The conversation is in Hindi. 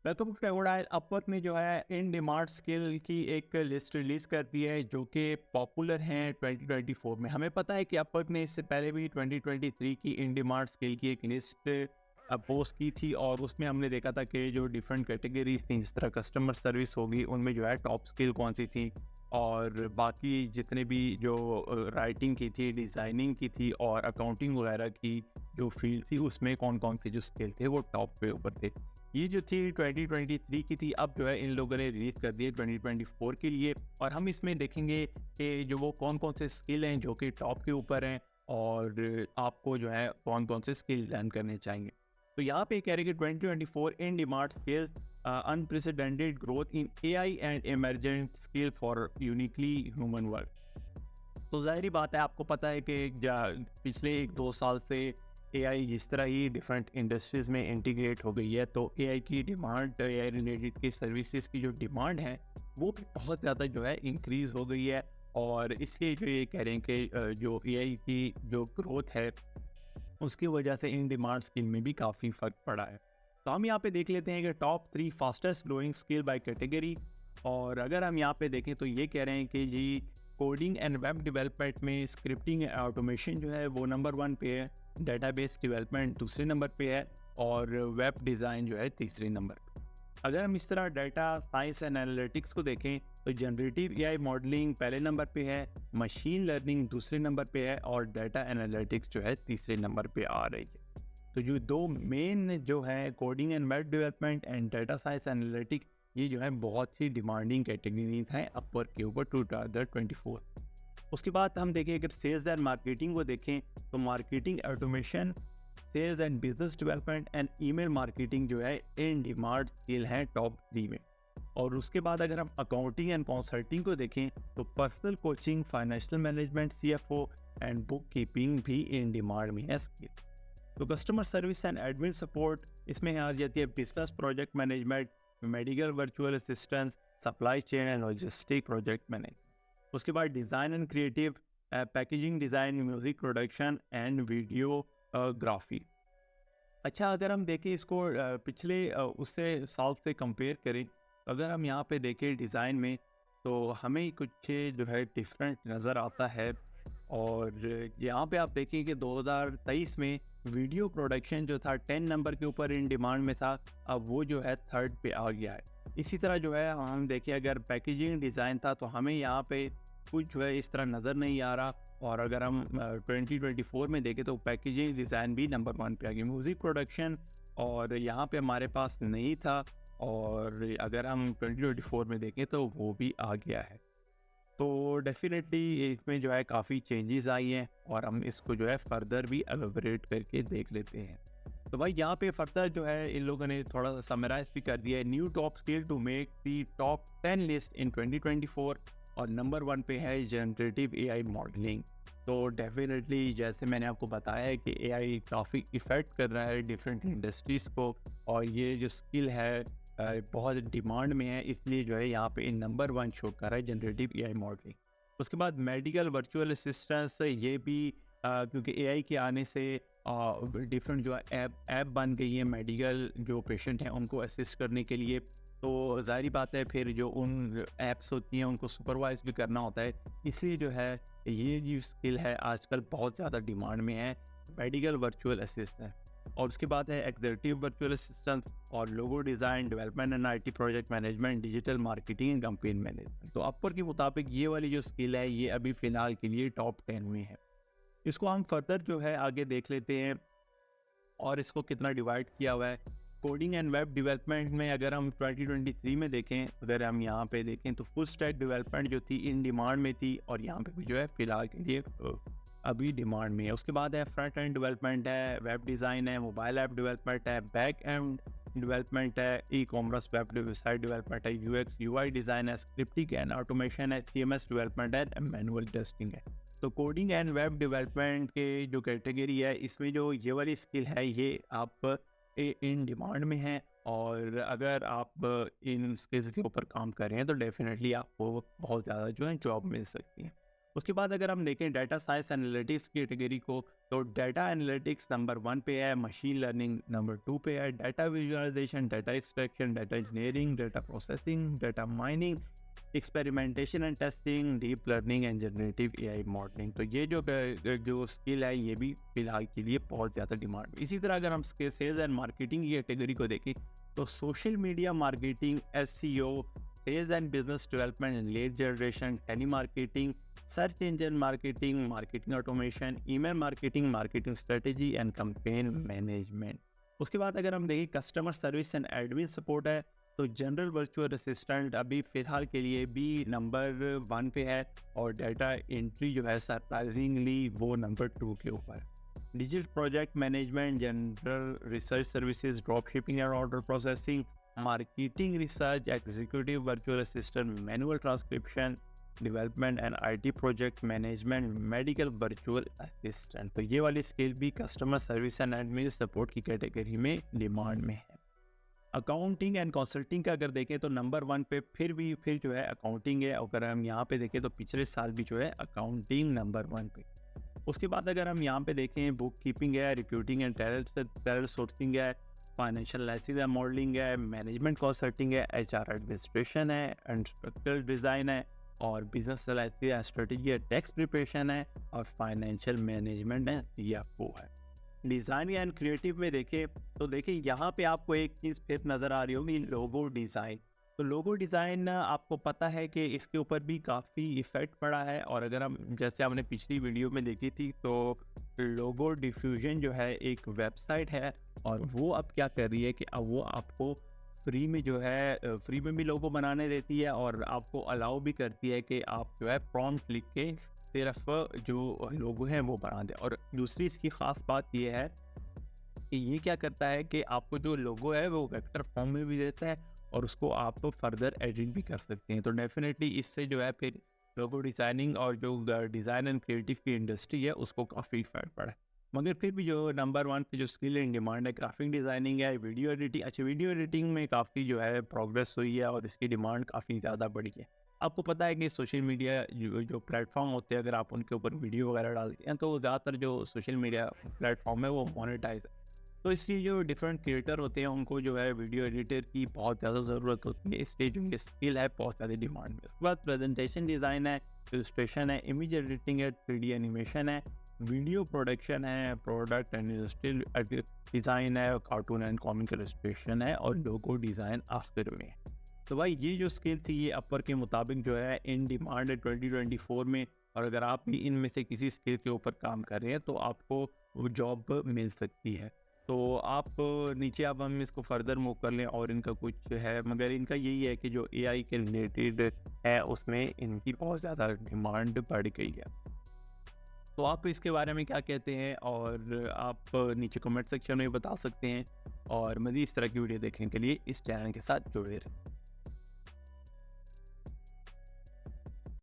Welcome to टेकोडाइल। अपवर्क ने जो है इन डिमांड स्किल की एक लिस्ट रिलीज़ कर दी है जो कि पॉपुलर हैं 2024 में। हमें पता है कि अपवर्क ने इससे पहले भी 2023 की इन डिमांड स्किल की एक लिस्ट पोस्ट की थी और उसमें हमने देखा था कि जो डिफरेंट कैटेगरीज थी, जिस तरह कस्टमर सर्विस होगी, उनमें जो है टॉप स्किल कौन सी थी और बाकी जितने भी जो राइटिंग की थी, डिज़ाइनिंग की थी और अकाउंटिंग वगैरह की जो फील्ड थी, उसमें कौन कौन से जो स्किल थे वो टॉप पे ऊपर थे। ये जो थी 2023 की थी, अब जो है इन लोगों ने रिलीज़ कर दी है 2024 के लिए। और हम इसमें देखेंगे कि जो वो कौन-कौन से स्किल हैं जो कि टॉप के ऊपर हैं और आपको जो है कौन-कौन से स्किल लर्न करने चाहिए। तो यहाँ पे कह रहे हैं कि 2024 in demand skills unprecedented growth in AI and emergent skill for uniquely human work. तो ज़ाहिर-सी बात है, आपको पता है कि पिछले 1-2 साल से एआई जिस तरह ही डिफरेंट इंडस्ट्रीज़ में इंटीग्रेट हो गई है, तो एआई की डिमांड, एआई रिलेटेड की सर्विसेज की जो डिमांड है, वो भी बहुत ज़्यादा जो है इंक्रीज़ हो गई है। और इसलिए जो ये कह रहे हैं कि जो एआई की जो ग्रोथ है, उसकी वजह से इन डिमांड स्किल में भी काफ़ी फ़र्क पड़ा है। तो हम यहाँ पे देख लेते हैं कि top 3 fastest growing skill by category. और अगर हम यहाँ पे देखें तो ये कह रहे हैं कि जी कोडिंग एंड वेब डेवलपमेंट में स्क्रिप्टिंग एंड ऑटोमेशन जो है वो नंबर 1 पे है, डेटाबेस डेवलपमेंट दूसरे नंबर पे है और वेब डिज़ाइन जो है तीसरे नंबर पे। अगर हम इस तरह डाटा साइंस एंड एनालिटिक्स को देखें तो जनरेटिव एआई मॉडलिंग पहले नंबर पे है, मशीन लर्निंग दूसरे नंबर पे है और डाटा एनालिटिक्स जो है तीसरे नंबर पे आ रही है। तो जो दो मेन जो है coding and web development and data science analytics, ये जो है बहुत ही डिमांडिंग कैटेगरीज हैं अपवर्क के ऊपर 2024। उसके बाद हम देखें, अगर सेल्स एंड मार्केटिंग को देखें तो marketing automation, sales and business development and email marketing जो है इन डिमांड स्किल हैं टॉप 3 में। और उसके बाद अगर हम अकाउंटिंग एंड कंसल्टिंग को देखें तो personal coaching, financial management, CFO and book keeping भी इन डिमांड में है स्किल। तो customer service and admin support, इसमें आ जाती है business project management, medical virtual assistance, supply chain and logistic project management. उसके बाद design and creative, packaging design, music production and video graphy. अच्छा, अगर हम देखें इसको पिछले उससे साल से कंपेयर करें, अगर हम यहाँ पे देखें डिज़ाइन में, तो हमें कुछ जो है डिफरेंट नज़र आता है। और यहाँ पे आप देखें कि 2023 में वीडियो प्रोडक्शन जो था 10 नंबर के ऊपर इन डिमांड में था, अब वो जो है थर्ड पे आ गया है। इसी तरह जो है हम देखें, अगर पैकेजिंग डिज़ाइन था तो हमें यहाँ पे कुछ जो है इस तरह नज़र नहीं आ रहा। और अगर हम 2024 में देखें तो पैकेजिंग डिज़ाइन भी नंबर 1 पे आ गई। म्यूज़िक प्रोडक्शन और यहाँ पे हमारे पास नहीं था, और अगर हम 2024 में देखें तो वो भी आ गया है। तो डेफ़िनेटली इसमें जो है काफ़ी चेंजेस आई हैं और हम इसको जो है फर्दर भी एलाबोरेट करके देख लेते हैं। तो भाई यहाँ पे फर्दर जो है इन लोगों ने थोड़ा सा समराइज़ भी कर दिया है, new top skill to make the top 10 list in 2024। और नंबर 1 पे है जनरेटिव एआई मॉडलिंग। तो डेफ़िनेटली जैसे मैंने आपको बताया है कि एआई काफ़ी इफ़ेक्ट कर रहा है डिफरेंट इंडस्ट्रीज़ को, और ये जो स्किल है बहुत डिमांड में है, इसलिए जो है यहाँ पे नंबर 1 शो कर रहा है जनरेटिव एआई मॉडलिंग। उसके बाद मेडिकल वर्चुअल असिस्टेंस, ये भी क्योंकि एआई के आने से डिफरेंट जो ऐप बन गई है मेडिकल जो पेशेंट हैं उनको असिस्ट करने के लिए। तो ज़ाहिर बात है, फिर जो उन ऐप्स होती हैं उनको सुपरवाइज़ भी करना होता है, इसलिए जो है ये जो स्किल है आजकल बहुत ज़्यादा डिमांड में है, मेडिकल वर्चुअल असिस्टेंट। और उसके बाद है एग्जीक्यूटिव वर्चुअल असिस्टेंट और logo design, development and IT project management, digital marketing and campaign management. तो अपवर्क के मुताबिक ये वाली जो स्किल है ये अभी फ़िलहाल के लिए टॉप 10 में है। इसको हम फर्दर जो है आगे देख लेते हैं और इसको कितना डिवाइड किया हुआ है। कोडिंग एंड वेब डेवलपमेंट में अगर हम 2023 में देखें, अगर हम यहाँ पे देखें तो फुल स्टैक डेवलपमेंट जो थी इन डिमांड में थी और यहाँ पे भी जो है फ़िलहाल के लिए अभी डिमांड में है। उसके बाद है फ्रंट एंड डेवलपमेंट है, वेब डिज़ाइन है, मोबाइल ऐप डेवलपमेंट है, बैक एंड डेवलपमेंट है, ई कॉमर्स वेबसाइट डेवलपमेंट है, यूएक्स यूआई डिज़ाइन है, स्क्रिप्टिंग एंड ऑटोमेशन है, सीएमएस डेवलपमेंट है, मैनुअल टेस्टिंग है। तो कोडिंग एंड वेब डेवलपमेंट के जो कैटेगरी है, इसमें जो ये वाली स्किल है ये आप इन डिमांड में है। और अगर आप इन स्किल्स के ऊपर काम कर रहे हैं तो डेफिनेटली आपको बहुत ज़्यादा जो है जॉब मिल सकती है। उसके बाद अगर हम देखें डाटा साइंस एनालिटिक्स की कैटेगरी को, तो डाटा एनालिटिक्स नंबर 1 पे है, मशीन लर्निंग नंबर 2 पे है, data visualisation, data extraction, data engineering, data processing, data mining, experimentation and testing, deep learning and generative AI modelling. तो ये जो स्किल है ये भी फिलहाल के लिए बहुत ज़्यादा डिमांड में। इसी तरह अगर हम सेल्स एंड मार्केटिंग की कैटेगरी को देखें, तो social media marketing, SEO, sales and business development, lead generation, tele marketing, search engine marketing, marketing automation, email marketing, marketing strategy and campaign management. उसके बाद अगर हम देखें customer service and admin support है, तो जनरल वर्चुअल असिस्टेंट अभी फ़िलहाल के लिए भी नंबर 1 पे है, और डाटा एंट्री जो है सरप्राइजिंगली वो नंबर 2 के ऊपर। Digital project management, general research services, drop shipping and order processing, marketing research, executive virtual assistant, manual transcription, development and IT project management, medical virtual assistant. तो ये वाली स्किल भी customer service and admin support की कैटेगरी में डिमांड में है। अकाउंटिंग एंड कंसल्टिंग का अगर देखें तो नंबर 1 पे फिर जो है अकाउंटिंग है। अगर हम यहाँ पे देखें तो पिछले साल भी जो है अकाउंटिंग नंबर 1 पे। उसके बाद अगर हम यहाँ पे देखें बुक कीपिंग है, रिक्रूटिंग एंड टैलेंट सोर्सिंग है, फाइनेंशियल एनालिसिस है, मॉडलिंग है, मैनेजमेंट कंसल्टिंग है, एचआर एडमिनिस्ट्रेशन है, एंड स्ट्रक्चरल डिज़ाइन है, और बिजनेस एनालिसिस है, स्ट्रेटेजी है, टैक्स प्रिपरेशन है, और फाइनेंशियल मैनेजमेंट है, सीएफओ है। डिज़ाइन एंड क्रिएटिव में देखें तो देखिए यहाँ पे आपको एक चीज़ फिर नज़र आ रही होगी, लोगो डिज़ाइन। तो लोगो डिज़ाइन आपको पता है कि इसके ऊपर भी काफ़ी इफ़ेक्ट पड़ा है, और अगर हम जैसे हमने पिछली वीडियो में देखी थी, तो लोगो डिफ्यूजन जो है एक वेबसाइट है, और वो अब क्या कर रही है कि अब वो आपको फ्री में जो है फ्री में भी लोगो बनाने देती है, और आपको अलाउ भी करती है कि आप जो है प्रॉम्प्ट लिख के सिर्फ जो लोगो हैं वो बना दें। और दूसरी इसकी ख़ास बात ये है कि ये क्या करता है कि आपको जो लोगो है वो वेक्टर फॉर्म में भी देता है, और उसको आप फर्दर एडिट भी कर सकते हैं। तो डेफिनेटली इससे जो है फिर लोगो डिज़ाइनिंग और जो डिज़ाइन एंड क्रिएटिव की इंडस्ट्री है उसको काफ़ी इफेक्ट पड़ा है। मगर फिर भी जो नंबर 1 पे जो स्किल इन डिमांड है, ग्राफिक डिज़ाइनिंग है, वीडियो एडिटिंग। अच्छा, वीडियो एडिटिंग में काफ़ी जो है प्रोग्रेस हुई है, और इसकी डिमांड काफ़ी ज़्यादा बढ़ी है। आपको पता है कि सोशल मीडिया जो प्लेटफॉर्म होते हैं, अगर आप उनके ऊपर वीडियो वगैरह डालते हैं, तो ज़्यादातर जो सोशल मीडिया प्लेटफॉर्म है वो मोनेटाइज है। तो इसलिए जो डिफरेंट क्रिएटर होते हैं उनको जो है वीडियो एडिटर की बहुत ज़्यादा ज़रूरत होती है, इसलिए जो ये स्किल है बहुत ज़्यादा डिमांड में। उसके बाद प्रेजेंटेशन डिज़ाइन है, इलस्ट्रेशन है, इमेज एडिटिंग है, 3D एनिमेशन है, वीडियो प्रोडक्शन है, प्रोडक्ट एंड इंडस्ट्रियल डिज़ाइन है, कार्टून एंड कॉमिक इलस्ट्रेशन है, और लोगो डिज़ाइन आखिर में है। तो भाई ये जो स्किल थी ये अपवर के मुताबिक जो है इन डिमांड है 2024 में, और अगर आप भी इनमें से किसी स्किल के ऊपर काम कर रहे हैं तो आपको वो जॉब मिल सकती है। तो आप नीचे अब हम इसको फर्दर मूव कर लें, और इनका कुछ है, मगर इनका यही है कि जो एआई के रिलेटेड है उसमें इनकी बहुत ज़्यादा डिमांड बढ़ गई है। तो आप इसके बारे में क्या कहते हैं, और आप नीचे कमेंट सेक्शन में बता सकते हैं, और मज़ीद इस तरह की वीडियो देखने के लिए इस चैनल के साथ जुड़े रहें।